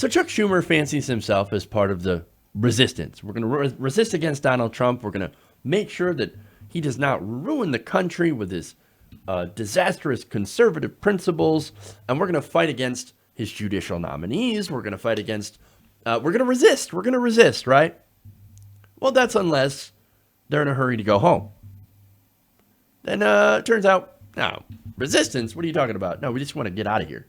So Chuck Schumer fancies himself as part of the resistance. We're going to resist against Donald Trump. We're going to make sure that he does not ruin the country with his disastrous conservative principles. And we're going to fight against his judicial nominees. We're going to fight against, we're going to resist. We're going to resist, right? Well, that's unless they're in a hurry to go home. Then it turns out, no, resistance? What are you talking about? No, we just want to get out of here.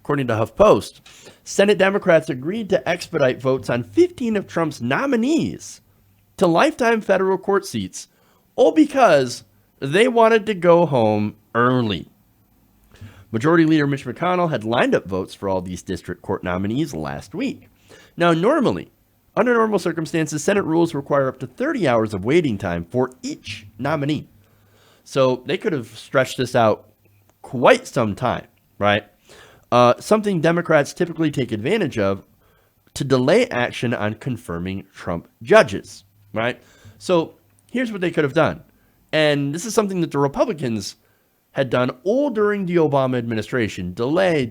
According to HuffPost, Senate Democrats agreed to expedite votes on 15 of Trump's nominees to lifetime federal court seats, all because they wanted to go home early. Majority Leader Mitch McConnell had lined up votes for all these district court nominees last week. Now, normally, under normal circumstances, Senate rules require up to 30 hours of waiting time for each nominee. So they could have stretched this out quite some time, right? Something Democrats typically take advantage of to delay action on confirming Trump judges, right? So here's what they could have done. And this is something that the Republicans had done all during the Obama administration. Delay.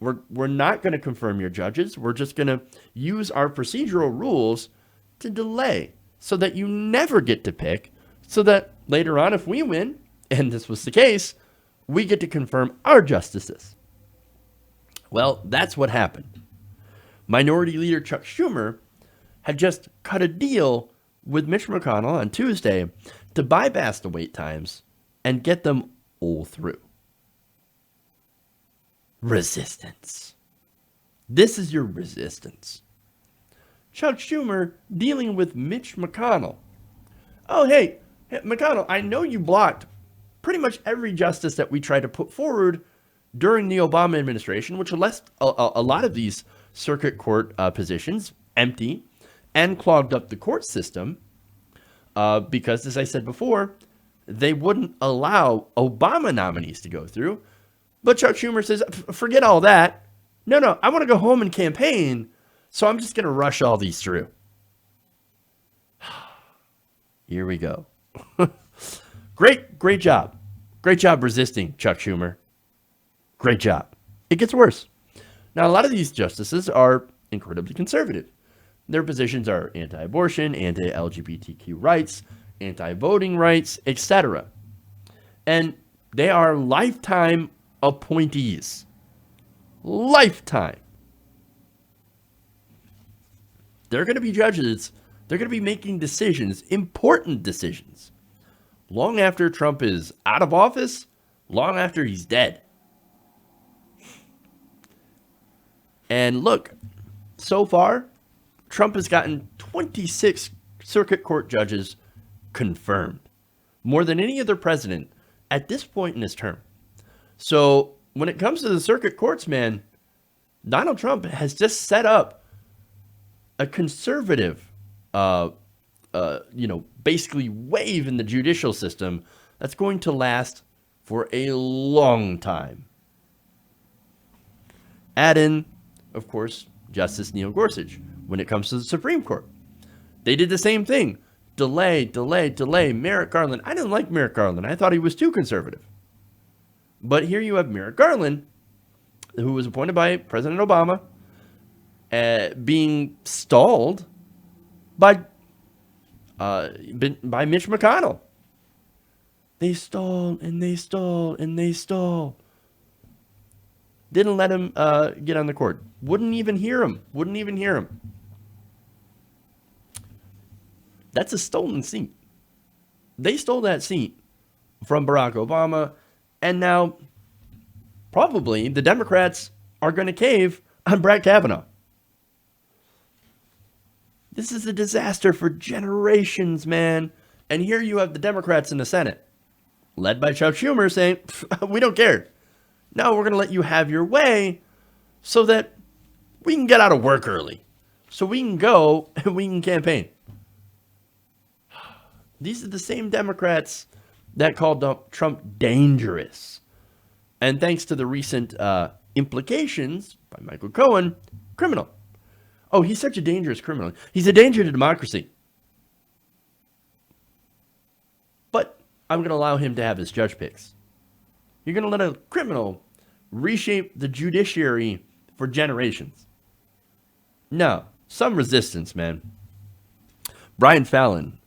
We're not going to confirm your judges. We're just going to use our procedural rules to delay so that you never get to pick, so that later on, if we win, and this was the case, we get to confirm our justices. Well, that's what happened. Minority Leader Chuck Schumer had just cut a deal with Mitch McConnell on Tuesday to bypass the wait times and get them all through. Resistance. This is your resistance. Chuck Schumer dealing with Mitch McConnell. Oh, hey, McConnell, I know you blocked pretty much every justice that we tried to put forward during the Obama administration, which left a lot of these circuit court positions empty and clogged up the court system because, as I said before, they wouldn't allow Obama nominees to go through. But Chuck Schumer says, forget all that. No, I want to go home and campaign, so I'm just going to rush all these through. Here we go. Great job. Great job resisting, Chuck Schumer. Great job. It gets worse. Now, a lot of these justices are incredibly conservative. Their positions are anti-abortion, anti-LGBTQ rights, anti-voting rights, etc. And they are lifetime appointees. Lifetime. They're going to be judges. They're going to be making decisions, important decisions, long after Trump is out of office, long after he's dead. And look, so far, Trump has gotten 26 circuit court judges confirmed, more than any other president at this point in his term. So when it comes to the circuit courts, man, Donald Trump has just set up a conservative, basically wave in the judicial system that's going to last for a long time. Add in, of course, Justice Neil Gorsuch when it comes to the Supreme Court. They did the same thing. Delay. Merrick Garland. I didn't like Merrick Garland. I thought he was too conservative. But here you have Merrick Garland, who was appointed by President Obama, being stalled by Mitch McConnell. They stall. Didn't let him get on the court. Wouldn't even hear him. That's a stolen seat. They stole that seat from Barack Obama, and now probably the Democrats are going to cave on Brett Kavanaugh. This is a disaster for generations, man. And here you have the Democrats in the Senate, led by Chuck Schumer, saying, we don't care. No, we're going to let you have your way so that we can get out of work early, so we can go and we can campaign. These are the same Democrats that called Trump dangerous. And thanks to the recent implications by Michael Cohen, criminal. Oh, he's such a dangerous criminal. He's a danger to democracy. But I'm going to allow him to have his judge picks. You're going to let a criminal reshape the judiciary for generations. No, some resistance, man. Brian Fallon.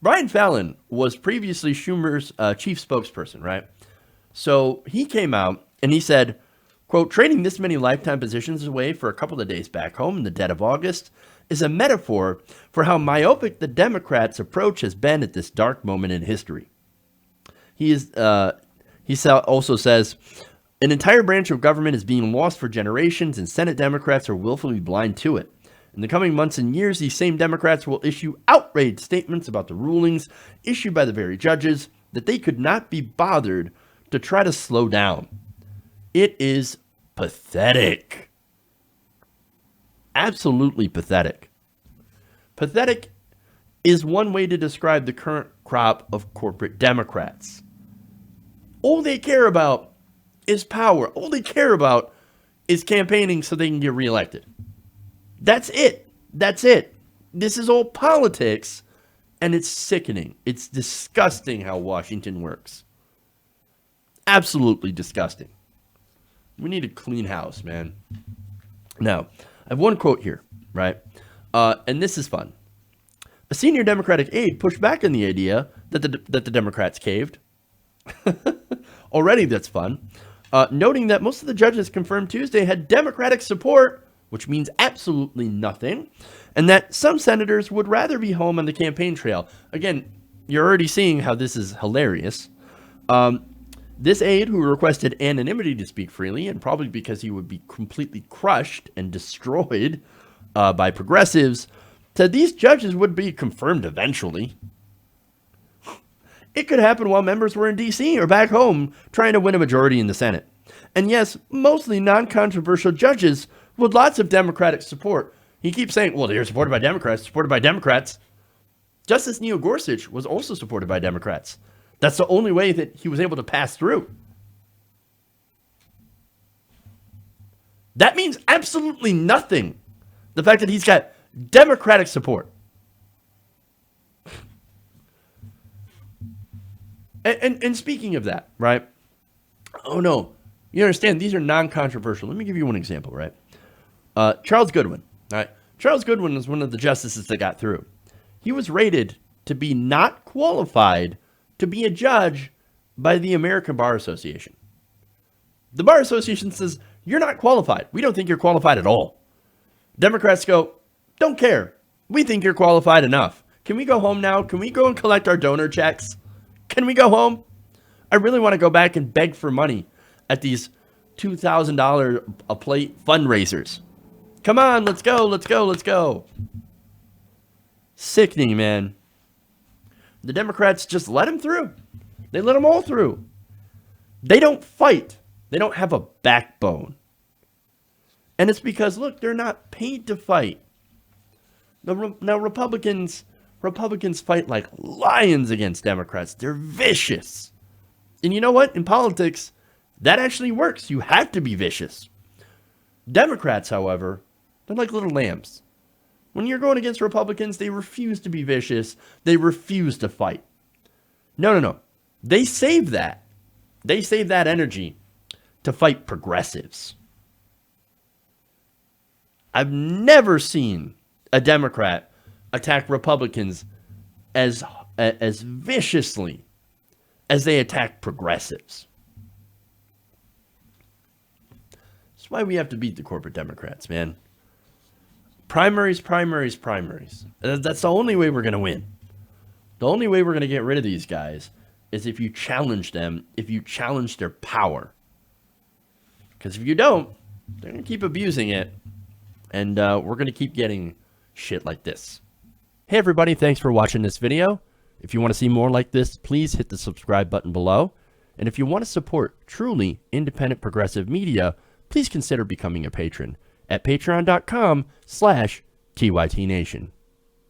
Brian Fallon was previously Schumer's chief spokesperson, right? So he came out and he said, quote, trading this many lifetime positions away for a couple of days back home in the dead of August is a metaphor for how myopic the Democrats' approach has been at this dark moment in history. He also says, an entire branch of government is being lost for generations, and Senate Democrats are willfully blind to it. In the coming months and years, these same Democrats will issue outraged statements about the rulings issued by the very judges that they could not be bothered to try to slow down. It is pathetic. Absolutely pathetic. Pathetic is one way to describe the current crop of corporate Democrats. All they care about is power. All they care about is campaigning so they can get reelected. That's it. That's it. This is all politics, and it's sickening. It's disgusting how Washington works. Absolutely disgusting. We need a clean house, man. Now, I have one quote here, right? And this is fun. A senior Democratic aide pushed back on the idea that the Democrats caved. Already that's fun. Noting that most of the judges confirmed Tuesday had Democratic support, which means absolutely nothing, and that some senators would rather be home on the campaign trail. Again, you're already seeing how this is hilarious. This aide, who requested anonymity to speak freely, and probably because he would be completely crushed and destroyed by progressives, said these judges would be confirmed eventually. It could happen while members were in D.C. or back home trying to win a majority in the Senate. And yes, mostly non-controversial judges with lots of Democratic support. He keeps saying, well, they're supported by Democrats, supported by Democrats. Justice Neil Gorsuch was also supported by Democrats. That's the only way that he was able to pass through. That means absolutely nothing. The fact that he's got Democratic support. And speaking of that, right? Oh, no. You understand, these are non-controversial. Let me give you one example, right? Charles Goodwin, all right? Charles Goodwin was one of the justices that got through. He was rated to be not qualified to be a judge by the American Bar Association. The Bar Association says, you're not qualified. We don't think you're qualified at all. Democrats go, don't care. We think you're qualified enough. Can we go home now? Can we go and collect our donor checks? Can we go home? I really want to go back and beg for money at these $2,000 a plate fundraisers. Come on, let's go, let's go, let's go. Sickening, man. The Democrats just let them through. They let them all through. They don't fight. They don't have a backbone. And it's because, look, they're not paid to fight. Now, Republicans fight like lions against Democrats. They're vicious. And you know what? In politics, that actually works. You have to be vicious. Democrats, however, they're like little lambs. When you're going against Republicans, they refuse to be vicious. They refuse to fight. No. They save that. They save that energy to fight progressives. I've never seen a Democrat attack Republicans as viciously as they attack progressives. That's why we have to beat the corporate Democrats, man. Primaries. That's the only way we're going to win. The only way we're going to get rid of these guys is if you challenge them, if you challenge their power. Because if you don't, they're going to keep abusing it. And we're going to keep getting shit like this. Hey, everybody. Thanks for watching this video. If you want to see more like this, please hit the subscribe button below. And if you want to support truly independent progressive media, please consider becoming a patron at patreon.com/TYTNation.